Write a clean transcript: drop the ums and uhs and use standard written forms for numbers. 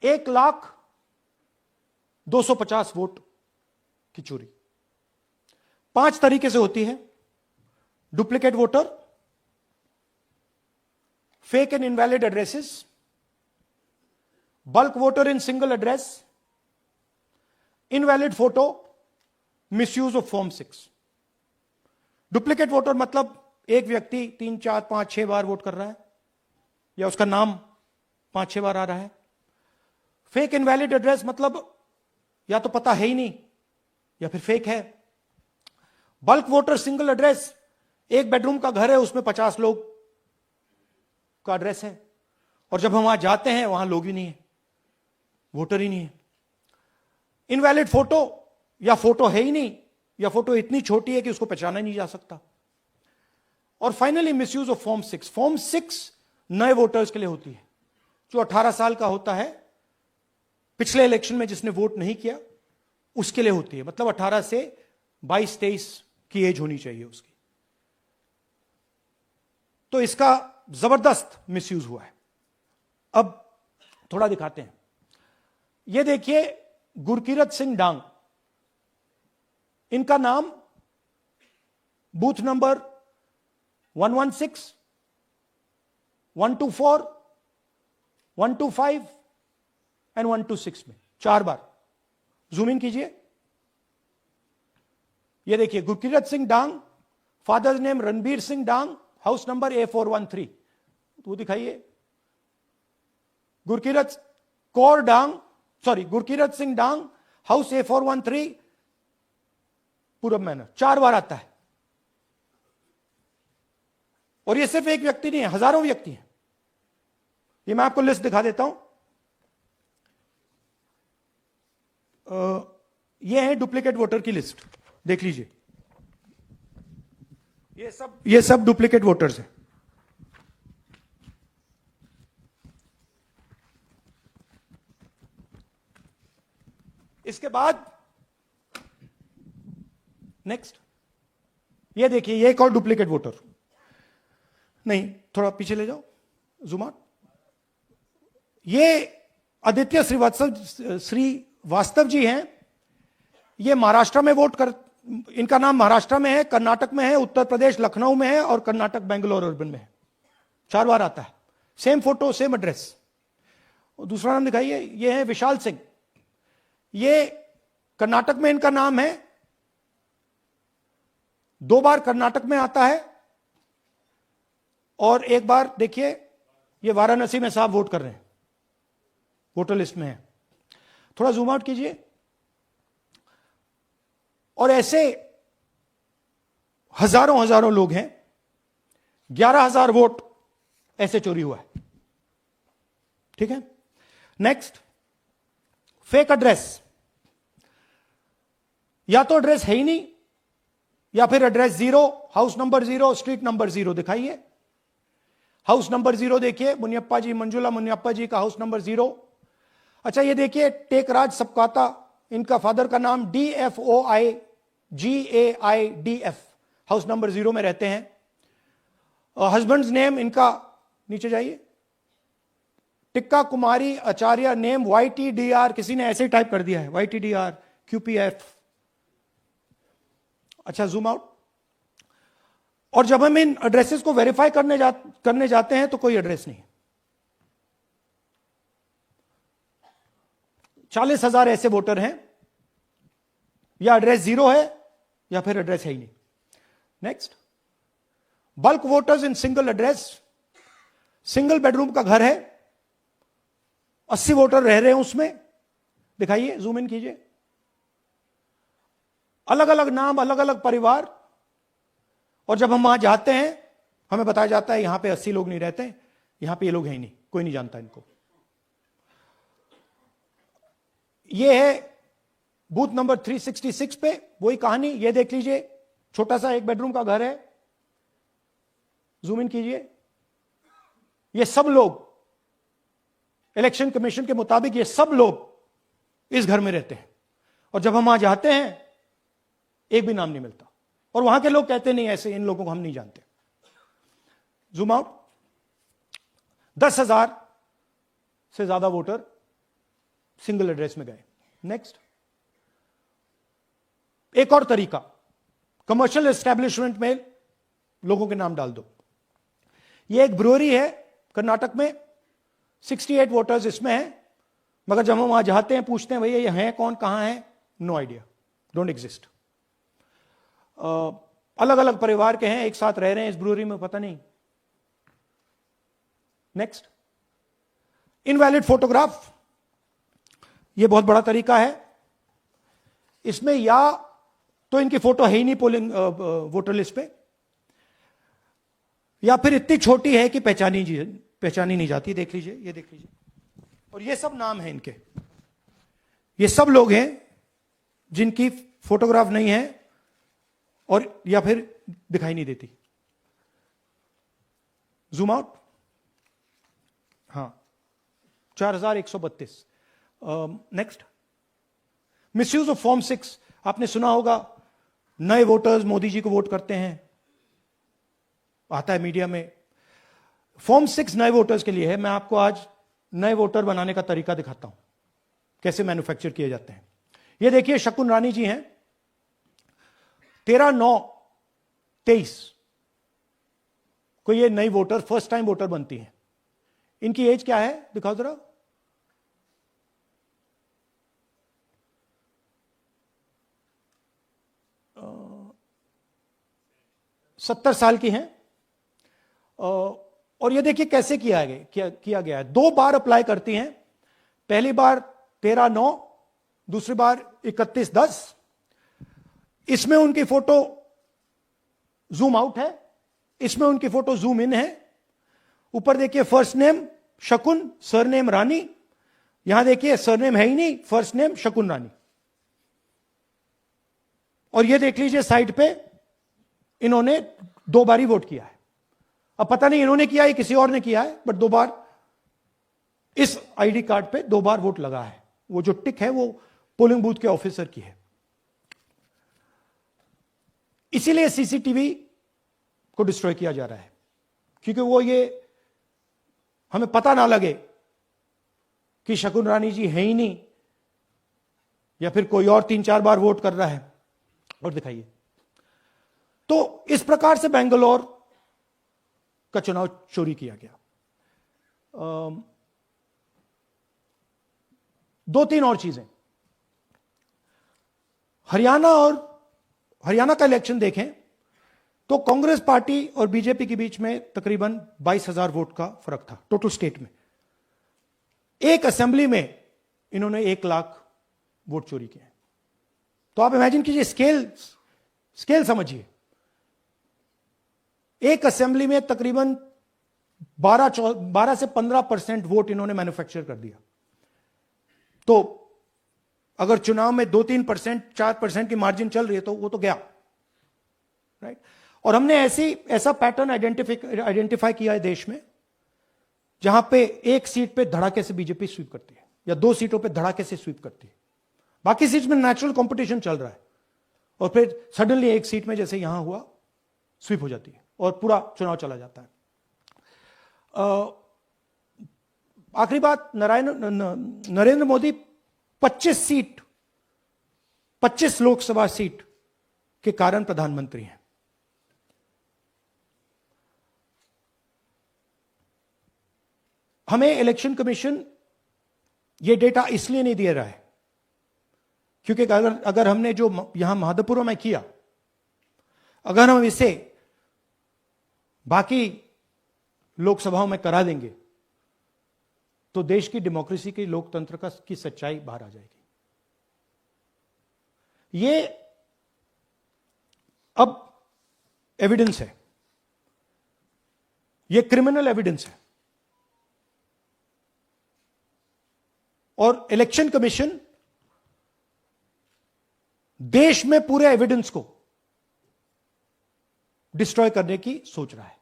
1,250,000 vote की चोरी 5 तरीके से होती है। Duplicate voter, fake and invalid addresses, bulk voter in single address, invalid photo, misuse of form 6। Duplicate voter मतलब एक व्यक्ति 3, 4, 5, 6 बार वोट कर रहा है या उसका नाम 5-6 बार आ रहा है। फेक इनवैलिड एड्रेस मतलब या तो पता है ही नहीं या फिर फेक है। बल्क वोटर सिंगल एड्रेस, एक बेडरूम का घर है, उसमें 50 लोग का एड्रेस है और जब हम वहां जाते हैं वहां लोग ही नहीं है, वोटर ही नहीं है। इनवैलिड फोटो, या फोटो है ही नहीं या फोटो इतनी छोटी है कि उसको पहचाना ही नहीं जा सकता। और finally misuse of form 6। Form 6 नए वोटर्स के लिए होती है, जो 18 साल का होता है, पिछले इलेक्शन में जिसने वोट नहीं किया उसके लिए होती है। मतलब 18 से 22-23 की एज होनी चाहिए उसकी। तो इसका जबरदस्त मिसयूज हुआ है। अब थोड़ा दिखाते हैं। यह देखिए गुरकीरत सिंह डांग, इनका नाम बूथ नंबर 116, 124, 125 एंड 126 में 4 बार। जूम इन कीजिए। यह देखिए गुरकीरत सिंह डांग, फादर्स नेम रणबीर सिंह डांग, हाउस नंबर A413। तो दिखाइए गुरकीरत कौर डांग, सॉरी गुरकीरत सिंह डांग, हाउस A413, पूरब मैनर। 4 बार आता है। और ये सिर्फ एक व्यक्ति नहीं है, हजारों व्यक्ति हैं। ये मैं आपको लिस्ट दिखा देता हूं। ये है डुप्लीकेट वोटर की लिस्ट, देख लीजिए। ये सब डुप्लीकेट वोटर्स हैं। इसके बाद नेक्स्ट, ये देखिए, ये एक और डुप्लीकेट वोटर। नहीं, थोड़ा पीछे ले जाओ, जूम आउट। ये आदित्य श्रीवास्तव जी हैं। ये महाराष्ट्र में वोट कर, इनका नाम महाराष्ट्र में है, कर्नाटक में है, उत्तर प्रदेश लखनऊ में है और कर्नाटक बेंगलोर अर्बन में है। 4 बार आता है। Same photo, same address. दूसरा नाम दिखाइए। ये है विशाल सिंह। ये कर्नाटक में इनका नाम है, 2 बार कर्नाटक में आता है और 1 बार देखिए ये वाराणसी में साहब वोट कर रहे हैं, वोटर लिस्ट में है। थोड़ा जूम आउट कीजिए। और ऐसे हजारों लोग हैं। 11,000 वोट ऐसे चोरी हुआ है। ठीक है। Next, fake address. या तो एड्रेस है ही नहीं या फिर address 0, house number 0, street number 0। दिखाइए हाउस नंबर 0, देखिए मुनियप्पा जी, मंजुला मुनियप्पा जी का हाउस नंबर 0। अच्छा, ये देखिए टेकराज सबकाता, इनका फादर का नाम DFOIGAIDF, हाउस नंबर 0 में रहते हैं। हस्बैंड्स नेम इनका, नीचे जाइए, टिक्का कुमारी आचार्य, नेम YTDR, किसी ने ऐसे ही टाइप कर दिया है, YTDR QPF। अच्छा, जूम आउट। और जब हम इन एड्रेसेस को वेरीफाई करने जाते हैं तो कोई एड्रेस नहीं। 40,000 ऐसे वोटर हैं, या एड्रेस 0 है या फिर एड्रेस है ही नहीं। Next, bulk voters in single address. Single bedroom का घर है, 80 वोटर रह रहे हैं उसमें। दिखाइए, जूम इन कीजिए। अलग अलग नाम, अलग अलग परिवार। और जब हम वहां जाते हैं हमें बताया जाता है यहां पे 80 लोग नहीं रहते, यहां पे ये लोग हैं ही नहीं, कोई नहीं जानता इनको। ये है बूथ नंबर 366 पे वही कहानी। ये देख लीजिए, छोटा सा 1 बेडरूम का घर है। जूम इन कीजिए। ये सब लोग, इलेक्शन कमीशन के मुताबिक ये सब लोग इस घर में रहते हैं। और जब हम वहां जाते हैं एक भी नाम नहीं मिलता। और वहां के लोग कहते नहीं, ऐसे इन लोगों को हम नहीं जानते। Zoom out. 10,000 से ज्यादा वोटर सिंगल एड्रेस में गए। नेक्स्ट, एक और तरीका, कमर्शियल एस्टेब्लिशमेंट में लोगों के नाम डाल दो। ये एक ब्रूअरी है कर्नाटक में, 68 वोटर्स इसमें हैं, मगर जब हम वहां जाते हैं पूछते हैं भैया ये हैं कौन, कहां है, नो आइडिया, डोंट एग्जिस्ट। अलग अलग परिवार के हैं, एक साथ रह रहे हैं इस ब्रूअरी में, पता नहीं। नेक्स्ट, इनवैलिड फोटोग्राफ, यह बहुत बड़ा तरीका है। इसमें या तो इनकी फोटो है ही नहीं पोलिंग वोटर लिस्ट पे, या फिर इतनी छोटी है कि पहचानी नहीं जाती। देख लीजिए, ये देख लीजिए, और ये सब नाम है इनके, ये सब लोग हैं जिनकी फोटोग्राफ नहीं है और या फिर दिखाई नहीं देती। जूम आउट, हां, 4132। नेक्स्ट, मिसयूज ऑफ फॉर्म 6, आपने सुना होगा, नए वोटर्स मोदी जी को वोट करते हैं, आता है मीडिया में। फॉर्म 6 नए वोटर्स के लिए है। मैं आपको आज नए वोटर बनाने का तरीका दिखाता हूं, कैसे मैन्युफैक्चर किए जाते हैं। ये देखिए, शकुन रानी जी हैं, 13/9/23 को ये नई वोटर, फर्स्ट टाइम वोटर बनती हैं। इनकी एज क्या है, दिखाओ जरा। 70 साल की हैं। और ये देखिए कैसे किया गया है। 2 बार अप्लाई करती हैं, पहली बार 13/9, दूसरी बार 31/10। इसमें उनकी फोटो जूम आउट है, इसमें उनकी फोटो जूम इन है। ऊपर देखिए फर्स्ट नेम शकुन, सरनेम रानी। यहां देखिए सरनेम है ही नहीं, फर्स्ट नेम शकुन रानी। और ये देख लीजिए साइड पे इन्होंने 2 बार ही वोट किया है। अब पता नहीं इन्होंने किया है किसी और ने किया है, बट 2 बार इस आईडी कार्ड पे 2 बार वोट लगा है। वो जो टिक है वो पोलिंग बूथ के ऑफिसर की है। इसीलिए सीसीटीवी को डिस्ट्रॉय किया जा रहा है, क्योंकि वो ये हमें पता ना लगे कि शकुन रानी जी है ही नहीं, या फिर कोई और 3-4 बार वोट कर रहा है। और दिखाइए, तो इस प्रकार से बेंगलोर का चुनाव चोरी किया गया। 2-3 और चीजें, हरियाणा का इलेक्शन देखें तो कांग्रेस पार्टी और बीजेपी के बीच में तकरीबन 22,000 वोट का फर्क था टोटल स्टेट में। एक असेंबली में इन्होंने 1 लाख वोट चोरी किए। तो आप इमेजिन कीजिए, स्केल समझिए। एक असेंबली में तकरीबन 12 से 15% वोट इन्होंने मैन्युफैक्चर कर दिया। तो अगर चुनाव में 2-3%, 4% की मार्जिन चल रही है तो वो तो गया, राइट। और हमने ऐसा पैटर्न आइडेंटिफाई किया है देश में, जहां पे एक सीट पे धड़ाके से बीजेपी स्वीप करती है, या 2 सीटों पे धड़ाके से स्वीप करती है। बाकी सीट में नेचुरल कंपटीशन चल रहा है, और फिर सडनली एक सीट में जैसे यहां हुआ स्वीप हो जाती है और पूरा चुनाव चला जाता है। आखिरी बात, नरेंद्र मोदी 25 लोकसभा सीट के कारण प्रधानमंत्री हैं। हमें इलेक्शन कमीशन यह डेटा इसलिए नहीं दे रहा है क्योंकि अगर हमने जो यहां महादेवपुर में किया, अगर हम इसे बाकी लोकसभाओं में करा देंगे तो देश की डेमोक्रेसी की, लोकतंत्र की सच्चाई बाहर आ जाएगी। ये अब एविडेंस है, ये क्रिमिनल एविडेंस है। और इलेक्शन कमीशन देश में पूरे एविडेंस को डिस्ट्रॉय करने की सोच रहा है।